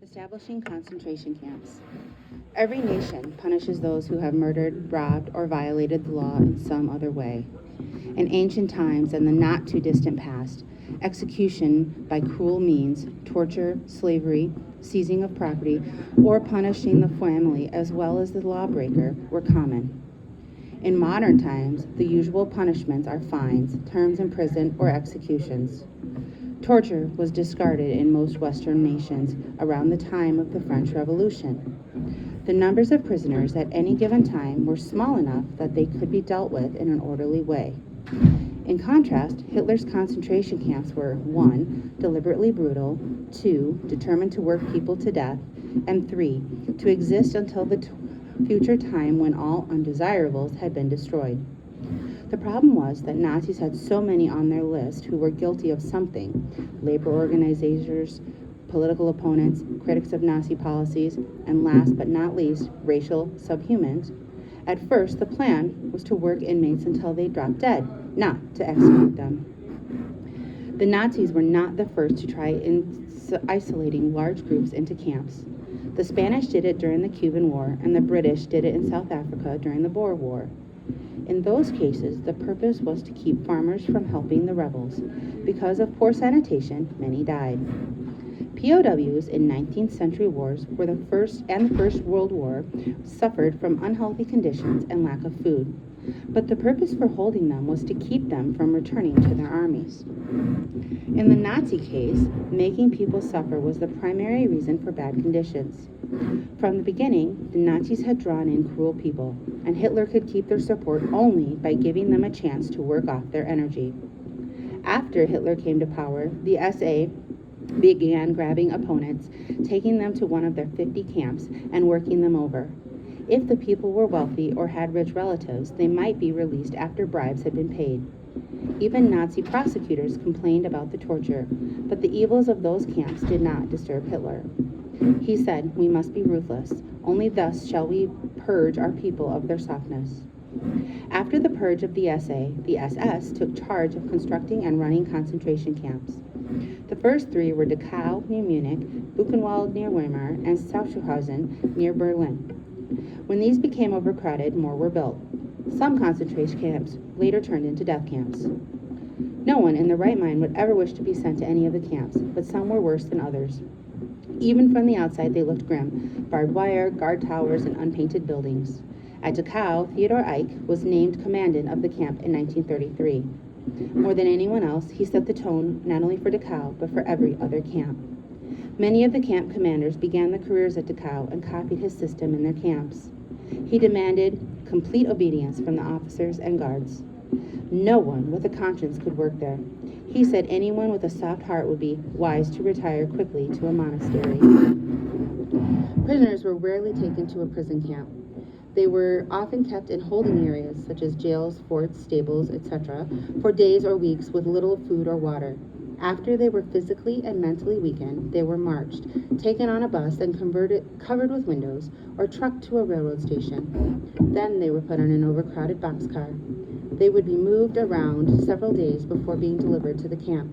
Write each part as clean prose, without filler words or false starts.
Establishing concentration camps. Every nation punishes those who have murdered, robbed, or violated the law in some other way. In ancient times and the not too distant past, execution by cruel means, torture, slavery, seizing of property, or punishing the family as well as the lawbreaker were common. In modern times, the usual punishments are fines, terms in prison, or executions. Torture was discarded in most Western nations around the time of the French Revolution. The numbers of prisoners at any given time were small enough that they could be dealt with in an orderly way. In contrast, Hitler's concentration camps were 1. Deliberately brutal, 2. Determined to work people to death, and 3. To exist until the future time when all undesirables had been destroyed. The problem was that Nazis had so many on their list who were guilty of something: labor organizers, political opponents, critics of Nazi policies, and last but not least, racial subhumans. At first, the plan was to work inmates until they dropped dead, not to execute them. The Nazis were not the first to try isolating large groups into camps. The Spanish did it during the Cuban War, and the British did it in South Africa during the Boer War. In those cases, the purpose was to keep farmers from helping the rebels. Because of poor sanitation, many died. POWs in 19th century wars were the First World War suffered from unhealthy conditions and lack of food. But the purpose for holding them was to keep them from returning to their armies. In the Nazi case, making people suffer was the primary reason for bad conditions. From the beginning, the Nazis had drawn in cruel people, and Hitler could keep their support only by giving them a chance to work off their energy. After Hitler came to power, the SA began grabbing opponents, taking them to one of their 50 camps, and working them over. If the people were wealthy or had rich relatives, they might be released after bribes had been paid. Even Nazi prosecutors complained about the torture, but the evils of those camps did not disturb Hitler. He said, "We must be ruthless. Only thus shall we purge our people of their softness." After the purge of the SA, the SS took charge of constructing and running concentration camps. The first 3 were Dachau near Munich, Buchenwald near Weimar, and Sachsenhausen near Berlin. When these became overcrowded, more were built. Some concentration camps later turned into death camps. No one in their right mind would ever wish to be sent to any of the camps, but some were worse than others. Even from the outside, they looked grim: barbed wire, guard towers, and unpainted buildings. At Dachau, Theodor Eicke was named commandant of the camp in 1933. More than anyone else, he set the tone not only for Dachau, but for every other camp. Many of the camp commanders began their careers at Dachau and copied his system in their camps. He demanded complete obedience from the officers and guards. No one with a conscience could work there. He said anyone with a soft heart would be wise to retire quickly to a monastery. Prisoners were rarely taken to a prison camp. They were often kept in holding areas such as jails, forts, stables, etc., for days or weeks with little food or water. After they were physically and mentally weakened, they were marched, taken on a bus and covered with windows, or trucked to a railroad station. Then they were put on an overcrowded boxcar. They would be moved around several days before being delivered to the camp.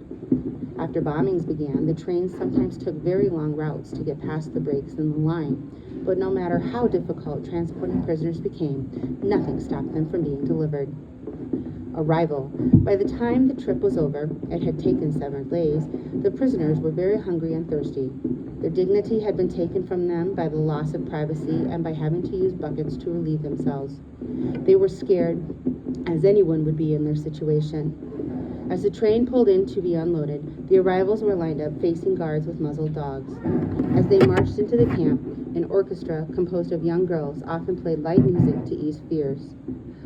After bombings began, the trains sometimes took very long routes to get past the breaks in the line. But no matter how difficult transporting prisoners became, nothing stopped them from being delivered. Arrival. By the time the trip was over, it had taken 7 days, the prisoners were very hungry and thirsty. Their dignity had been taken from them by the loss of privacy and by having to use buckets to relieve themselves. They were scared, as anyone would be in their situation. As the train pulled in to be unloaded, the arrivals were lined up facing guards with muzzled dogs. As they marched into the camp, an orchestra composed of young girls often played light music to ease fears.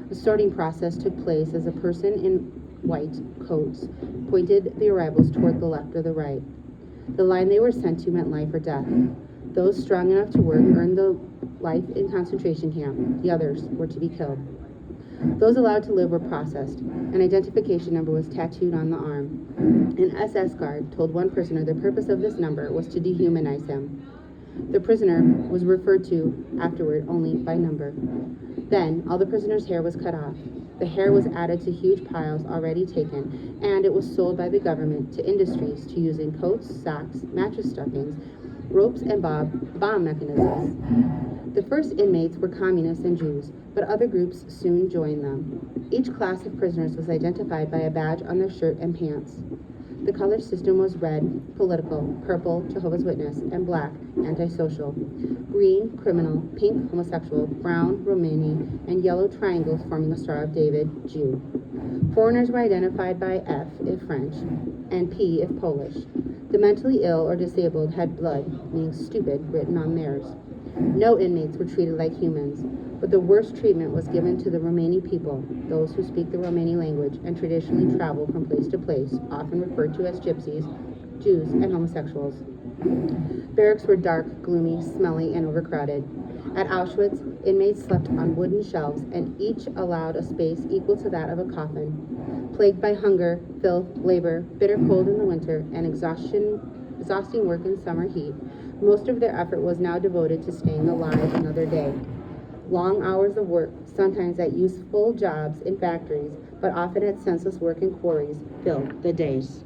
A sorting process took place as a person in white coats pointed the arrivals toward the left or the right. The line they were sent to meant life or death. Those strong enough to work earned the life in concentration camp. The others were to be killed. Those allowed to live were processed. An identification number was tattooed on the arm. An SS guard told one prisoner the purpose of this number was to dehumanize him. The prisoner was referred to afterward only by number. Then, all the prisoners' hair was cut off. The hair was added to huge piles already taken, and it was sold by the government to industries to use in coats, socks, mattress stuffings, ropes and bomb mechanisms. The first inmates were communists and Jews, but other groups soon joined them. Each class of prisoners was identified by a badge on their shirt and pants. The color system was red, political, purple, Jehovah's Witness, and black, antisocial. Green, criminal, pink, homosexual, brown, Romani, and yellow triangles forming a Star of David, Jew. Foreigners were identified by F if French, and P if Polish. The mentally ill or disabled had blood, meaning stupid, written on theirs. No inmates were treated like humans, but the worst treatment was given to the Romani people, those who speak the Romani language and traditionally travel from place to place, often referred to as gypsies, Jews, and homosexuals. Barracks were dark, gloomy, smelly, and overcrowded. At Auschwitz, inmates slept on wooden shelves, and each allowed a space equal to that of a coffin. Plagued by hunger, filth, labor, bitter cold in the winter, and exhausting work in summer heat, most of their effort was now devoted to staying alive another day. Long hours of work, sometimes at useful jobs in factories, but often at senseless work in quarries, filled the days.